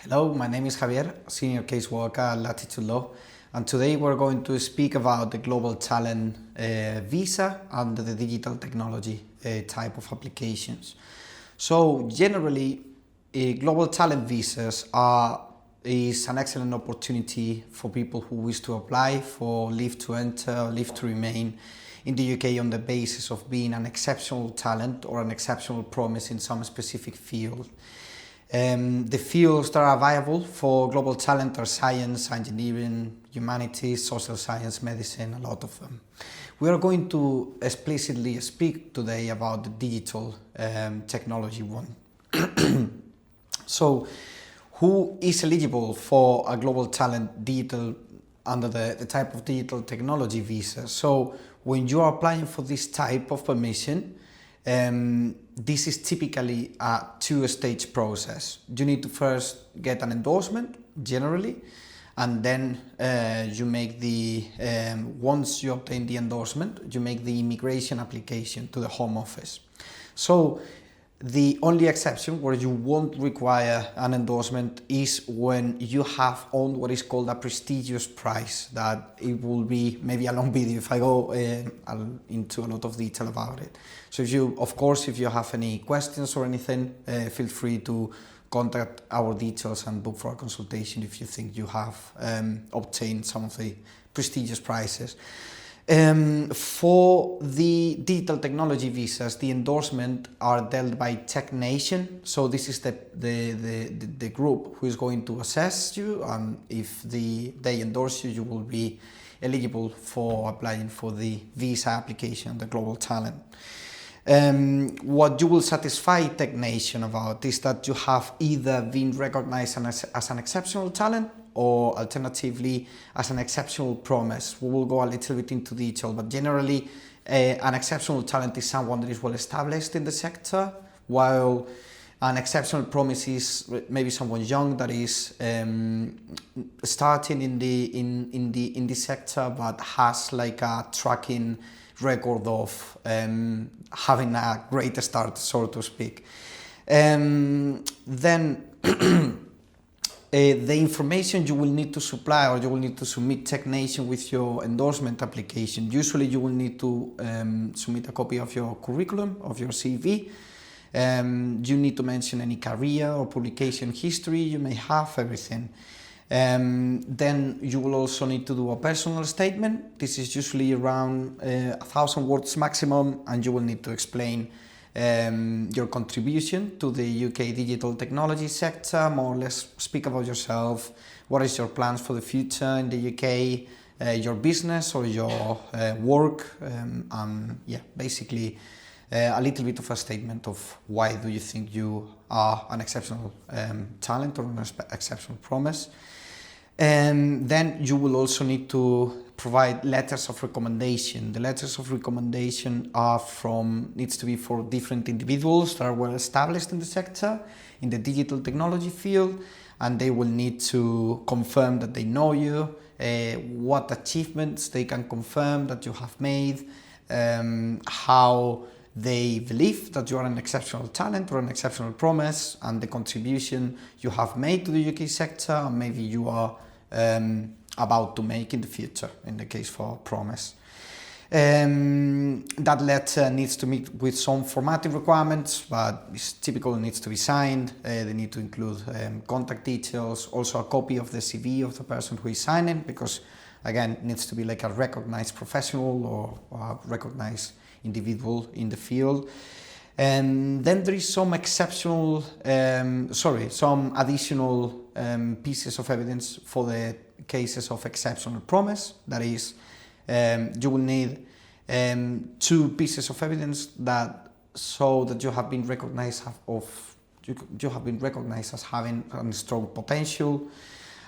Hello, my name is Javier, Senior Case Worker at Latitude Law, and today we're going to speak about the Global Talent Visa and the digital technology type of applications. So generally, Global Talent Visas is an excellent opportunity for people who wish to apply for leave to enter, leave to remain in the UK on the basis of being an exceptional talent or an exceptional promise in some specific field. The fields that are viable for global talent are science, engineering, humanities, social science, medicine, a lot of them. We are going to explicitly speak today about the digital technology one. So, who is eligible for a global talent digital under the type of digital technology visa? So, when you are applying for this type of permission, this is typically a two-stage process. You need to first get an endorsement, generally, and then you make once you obtain the endorsement, you make the immigration application to the Home Office. So the only exception where you won't require an endorsement is when you have earned what is called a prestigious prize. That it will be maybe a long video if I go into a lot of detail about it. So if you have any questions or anything, feel free to contact our details and book for a consultation if you think you have obtained some of the prestigious prizes. For the digital technology visas, the endorsement are dealt by 𝐃𝐨𝐧'𝐿. So this is the group who is going to assess you, and if they endorse you, you will be eligible for applying for the visa application, the global talent. What you will satisfy 𝐃𝐨𝐧'𝐿 about is that you have either been recognized as an exceptional talent or alternatively as an exceptional promise. We will go a little bit into detail, but generally an exceptional talent is someone that is well established in the sector, while an exceptional promise is maybe someone young that is starting in the sector but has like a tracking record of having a great start, so to speak. Then the information you will need to supply, or you will need to submit 𝐃𝐨𝐧'𝐿 with your endorsement application. Usually you will need to submit a copy of your curriculum, of your CV. You need to mention any career or publication history you may have, everything. Then you will also need to do a personal statement. This is usually around 1,000 words maximum, and you will need to explain your contribution to the UK digital technology sector, more or less speak about yourself, what is your plans for the future in the UK, your business or your work, and yeah, basically a little bit of a statement of why do you think you are an exceptional talent or an exceptional promise. And then you will also need to provide letters of recommendation. The letters of recommendation needs to be for different individuals that are well established in the sector, in the digital technology field, and they will need to confirm that they know you, what achievements they can confirm that you have made, how they believe that you are an exceptional talent or an exceptional promise, and the contribution you have made to the UK sector, and maybe you are about to make in the future, in the case for promise. That letter needs to meet with some formatting requirements, but it's typical, it needs to be signed. They need to include contact details, also a copy of the CV of the person who is signing, because again, it needs to be like a recognized professional or a recognized individual in the field. And then there is some some additional pieces of evidence for the cases of exceptional promise. That is, you will need 2 pieces of evidence that show that you have been recognized as having a strong potential,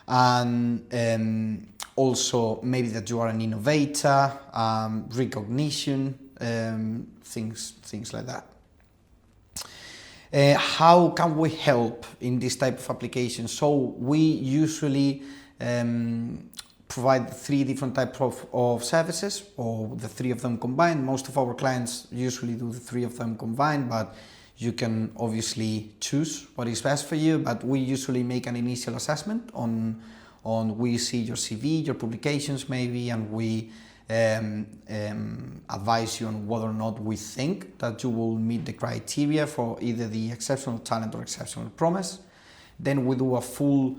and also maybe that you are an innovator, recognition, things like that. How can we help in this type of application? So we usually provide 3 different types of services, or the 3 of them combined. Most of our clients usually do the 3 of them combined, but You can obviously choose what is best for you, but we usually make an initial assessment on we see your CV, your publications maybe, and we advise you on whether or not we think that you will meet the criteria for either the exceptional talent or exceptional promise. Then we do a full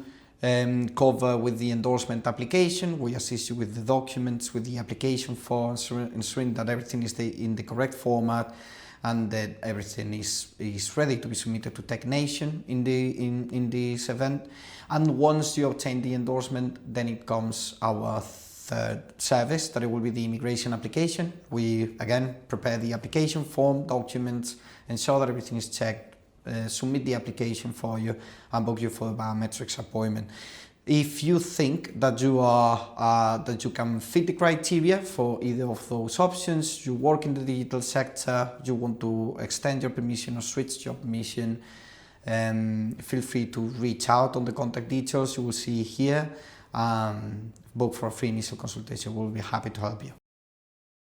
cover with the endorsement application. We assist you with the documents, with the application form, ensuring that everything is in the correct format and that everything is ready to be submitted to 𝐃𝐨𝐧'𝐿 in this event. And once you obtain the endorsement, then it comes our third service, that it will be the immigration application. We again prepare the application form, documents, ensure that everything is checked, submit the application for you, and book you for the biometrics appointment. If you think that you can fit the criteria for either of those options, you work in the digital sector, you want to extend your permission or switch your permission, feel free to reach out on the contact details you will see here. Book for a free initial consultation. We'll be happy to help you.